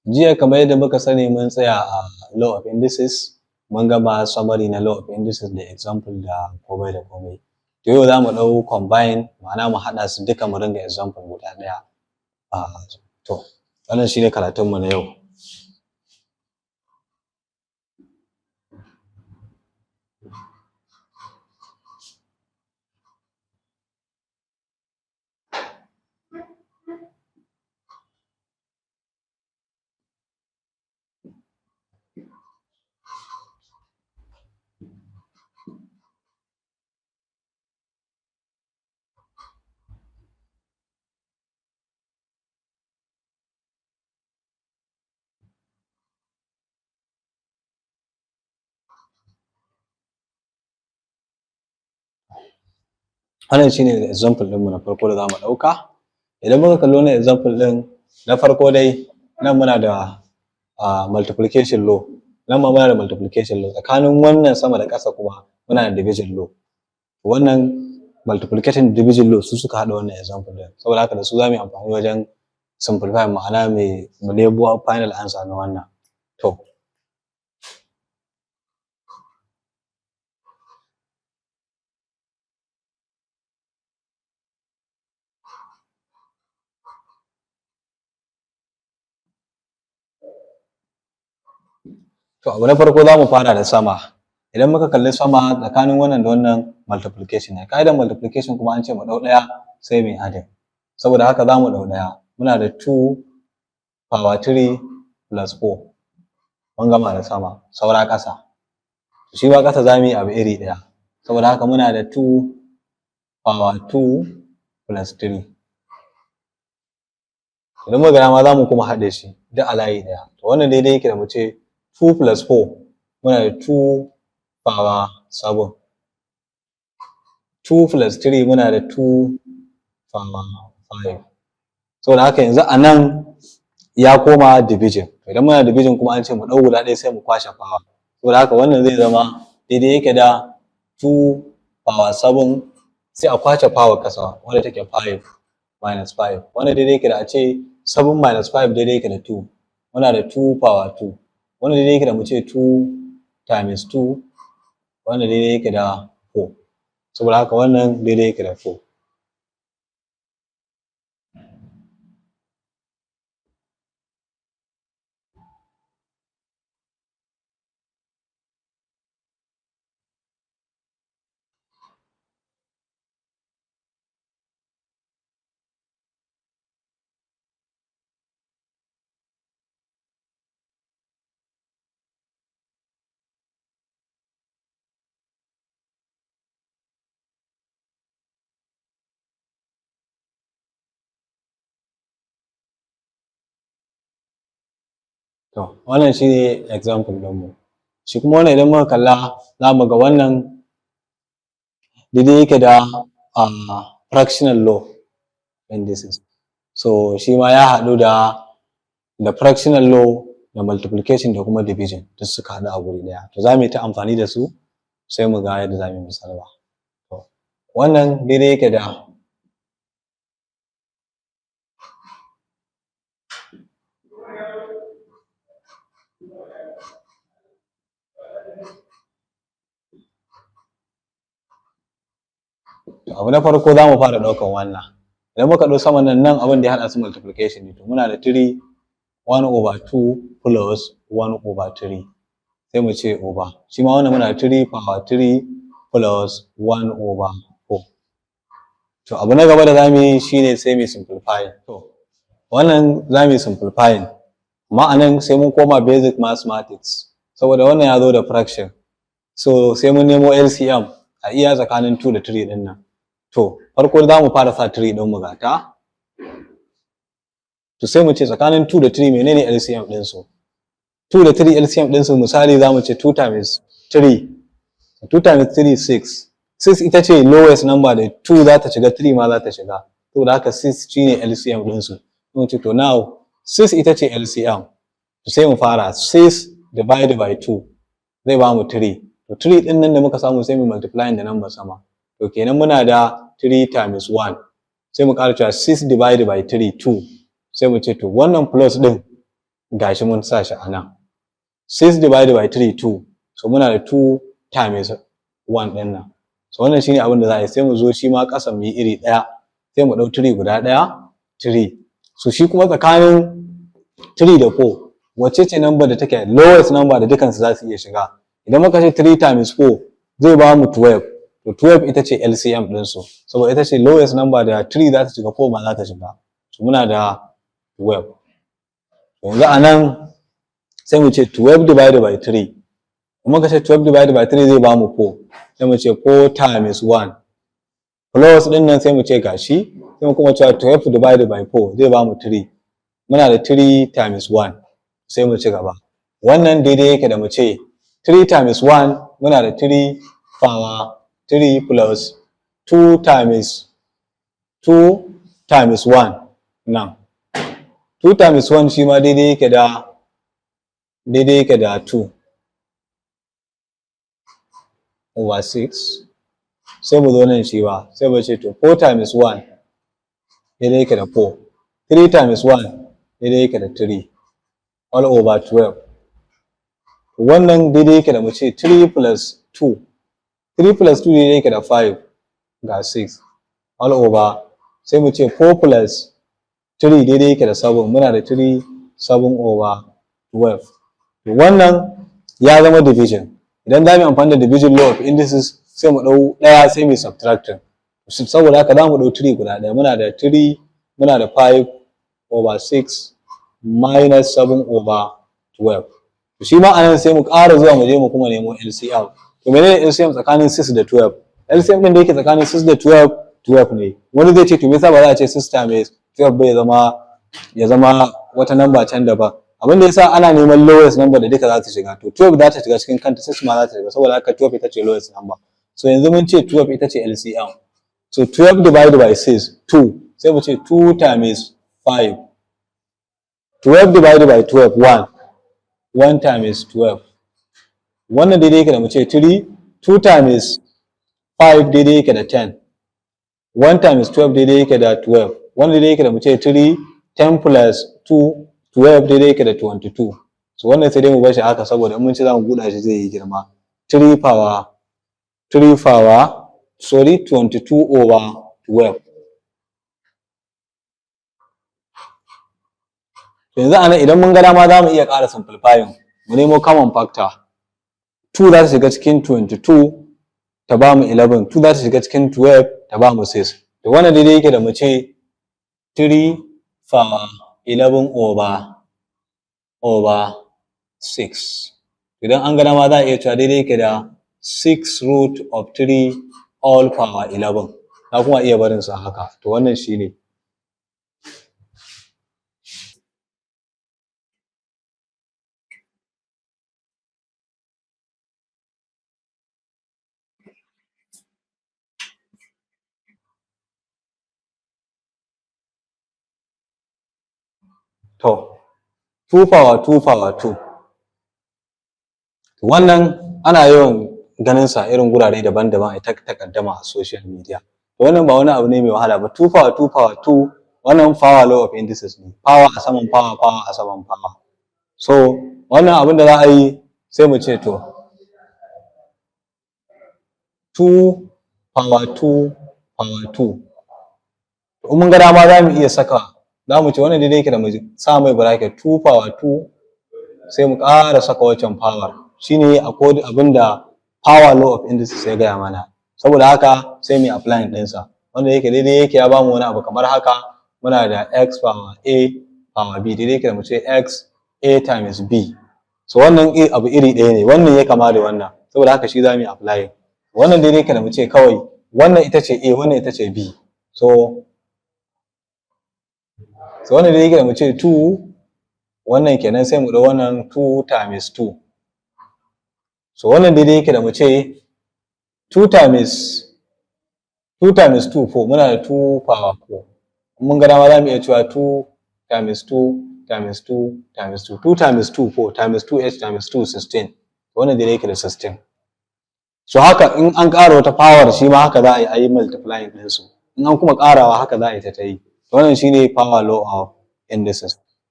Jiya kamar yadda muka sani mun tsaya a law of indices, mun gama summary na law of indices da example da komai da komai. To yau za mu ɗau combine, ma'ana mu haɗa su duka mu ringa example guda ɗaya. To wannan shine karatunmu na yau. Wannan shine example ɗinmu na farko da za mu ɗauka. Idan muka kalli wannan example ɗin, na farko dai nan muna da multiplication law, nan ma muna da multiplication law, tsakanin wannan sama da ƙasa kuma muna da division law. Wannan multiplication da division law su suka haɗa wannan example ɗin, saboda haka da su za mu yi amfani wajen simplify, ma'ana mu nemo final answer na wannan. To abu na farko za mu fara da sama. Idan muka kalli sama tsakanin wannan da wannan multiplication ne. Ƙa'idar multiplication kuma an ce mu ɗau ɗaya sai mu yi adding. Saboda haka za mu ɗau ɗaya. Muna da 2 power 3 plus 4. Mun gama da sama, saura ƙasa. Shi ma ƙasa za mu yi abu iri ɗaya. Saboda haka muna da 2 power 2 plus 3. Idan muka gana ma za mu kuma haɗe shi duk a layi ɗaya. To wannan daidai yake da mu ce 2 plus 4, muna da 2 power 7. 2 plus 3 muna da 2 power 5. Saboda haka yanzu a nan ya koma division. Idan muna division kuma an ce mu ɗau guda ɗaya sai mu kwashe power. Saboda haka wannan zai zama daidai yake da 2 power 7 sai a kwace power ƙasa wanda take 5 minus 5. Wannan daidai yake da a ce 7 minus 5 daidai yake da 2. Muna da 2 power 2. Wannan daidai yake da mu ce 2 times 2, wannan daidai yake da 4. Saboda haka wannan daidai yake da 4. To wannan shi ne example ɗinmu. Shi kuma wannan idan muka kalla za mu ga wannan daidai yake da fractional law indices. So shi ma ya haɗu da fractional law da multiplication da kuma division duk suka haɗu a guri ɗaya. To za mu yi ta amfani da su sai mu ga yadda za mu yi misalwa. To wannan daidai yake da abu na farko za mu fara ɗaukan wannan. Idan muka ɗau saman nan abin da ya haɗa su multiplication ne. To muna da 3 1 over 2 plus 1 over 3 sai mu ce over. Shi ma wannan muna da 3 power 3 plus 1 over 4. To abu na gaba da za mu yi shi ne sai mu simplify. To wannan za mu yi simplifying. Amma a nan sai mun koma basic mathematics. Saboda wannan ya zo da fraction. So sai mun nemo LCM a iya tsakanin 2 da 3 ɗin nan. To farko za mu fara sa 3 ɗin mu gata. To sai mu ce tsakanin 2 da 3 menene LCM ɗinsu? 2 da 3 LCM ɗinsu misali za mu ce 2 times 3. 2 times 3 6. 6 ita ce lowest number da 2 za ta shiga 3 ma za ta shiga. To da haka 6 shine LCM ɗinsu. Mun ce to now 6 ita ce LCM. To sai mu fara 6 divided by 2 zai ba mu 3. To 3 ɗin nan da muka samu sai mu multiply da number sama. To kenan muna da 3 times 1. Sai mu ƙara cewa 6 divided by 3 2. Sai mu ce to wannan plus ɗin gashi mun sa shi a nan 6 divided by 3 2, so muna da 2 times 1 din nan, so wannan shine abin da za a yi. Sai mu zo shi ma ƙasan mu yi iri ɗaya, sai mu ɗau 3 guda ɗaya 3, so shi kuma tsakanin 3 da 4 wacce ce number da take lowest number da dukansu za su iya shiga. Idan muka ce 3 times 4 zai ba mu 12, to 12 ita ce LCM ɗinsu, saboda ita ce lowest number da 3 za ta shiga 4 ma za ta shiga, so muna da 12. Yanzu a nan sai mu ce 12 divided by 3, kuma ka ce 12 divided by 3 zai ba mu 4, sai mu ce 4 times 1 plus ɗin nan sai mu ce gashi, sai mu kuma cewa 12 divided by 4 zai ba mu 3, muna da 3 times 1, sai mu ci gaba. Wannan daidai yake da mu ce 3 times 1 muna da 3 power 3 plus 2 times 1 nan. 2 times 1 shi ma daidai yake da 2 over 6, sai mu zo nan shi ba, sai mu ce to 4 times 1 daidai yake da 4, 3 times 1 daidai yake da 3 all over 12. Wannan daidai yake da mu ce 3 plus 2 daidai yake da 5 ga 6 all over, sai mu ce 4 plus 3 daidai yake da 7, muna da 3 7 over 12. Wannan ya zama division. Idan za mu amfani da division law of indices sai mu ɗau ɗaya sai mu subtracting, saboda haka za mu ɗau 3 guda ɗaya, muna da 3 muna da 5 over 6 minus 7 over 12. Shi ma anan sai mu ƙara zuwa mu je mu kuma nemo LCM. To menene LCM tsakanin 6 da 12? LCM din da yake tsakanin 6 da 12 ne. Wani zai ce to me yasa ba za a ce 6 times 12 ba ya zama wata number can daban. Abin da yasa ana neman lowest number da duka za ta shiga. To 12 za ta shiga cikin kanta, 6 ma za ta shiga, saboda haka 12 ita ce lowest number. So yanzu mun ce 12 ita ce LCM. So 12 divided by 6 2, sai mu ce 2 times 5. 12 divided by 12 1 times 12. Wannan daidai yake da mu ce 3, 2 times 5 daidai yake da 10, 1 times 12 daidai yake da 12. Wannan daidai yake da mu ce 3, 10 plus 2 12 daidai yake da 22. So wannan sai dai mu bar shi haka saboda in mun ci za mu buɗa shi zai yi girma. 3 power 22 over 12. Yanzu anan idan mun ga dama za mu iya ƙara simplifying, mu nemo common factor. 2 za ta shiga cikin 22 ta ba mu 11, 2 za ta shiga cikin 12 ta ba mu 6. To wannan daidai yake da mu ce 3 power 11 over 6. Idan an ga dama za a iya cewa daidai yake da 6 root of 3 all power 11. Na kuma iya barin sa haka. To wannan shine. To 2 power 2 power 2. Wannan ana yawan ganin sa irin gurare daban-daban a takaddama a social media. To wannan ba wani abu ne mai wahala ba. 2 power 2 power 2 wannan power law of indices ne. Power a saman power, power a saman power. So wannan abin da za a yi sai mu ce to 2 power 2 power 2. To mun ga dama za mu iya saka, za mu ce wannan daidai yake da mu sa mai bracket 2 power 2 sai mu ƙara saka wancan power. Shine akwai abin da power law of indices ya gaya mana. Saboda haka sai mu apply ɗinsa. Wanda yake daidai yake ya bamu wani abu kamar haka, muna da x power a power b daidai yake da mu ce x a times b. So wannan abu iri ɗaya ne, wannan ya kama da wannan. Saboda haka shi za mu apply. Wannan daidai yake da mu ce kawai wannan ita ce a, wannan ita ce b. So wannan daidai yake da mu ce 2, wannan kenan sai mu ɗau wannan 2 times 2. So wannan daidai yake da mu ce 2 times 2 4, muna da 2 power 4. Mun ga dama za mu iya cewa 2 times 2 times 2 times 2. 2 times 2 4 times 2h times 2 16. Wannan daidai yake da 16. So haka in an ƙara wata power shi ma haka za a yi multiplying ɗinsu. In an kuma ƙarawa haka za a yi ta yi. Wannan shine power law of indices.